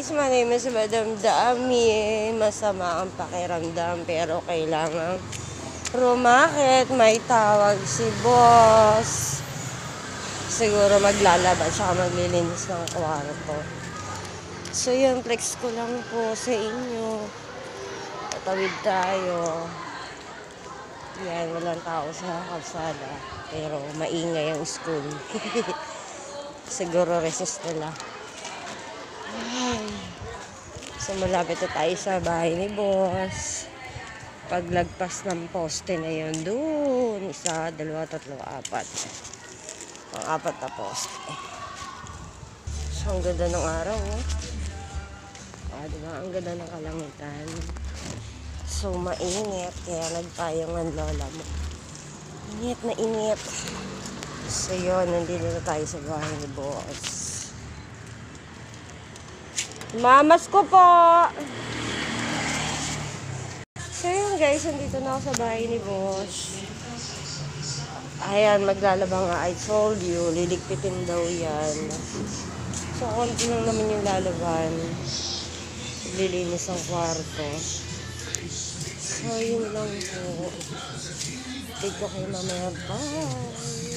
guys, my name is Madam Dami. Masama ang pakiramdam pero kailangan rumakit. May tawag si boss. Siguro maglalaba tsaka maglilinis ng kwarto. So yun, flex ko lang po sa inyo. Tatawid tayo. Yan, walang tao sa kalsada. Pero maingay ang school. Siguro resist nila. Ay. So malapit na tayo sa bahay ni boss. Paglagpas ng poste na yun doon. 1, 2, 3, 4. Ang 4 na poste. So ang ganda ng araw. Diba? Ang ganda ng kalangitan. So mainit. Kaya nagpayong ang lola mo. Init na init. So yun, nandito na tayo sa bahay ni boss. Mamas ko po! So yun guys, nandito na ako sa bahay ni boss. Ayan, maglalaba nga. I told you, liligpitin daw yan. So konti lang naman yung lalaban. Lilinis ang kwarto. So yun lang po. Take ko kayo mamaya. Bye!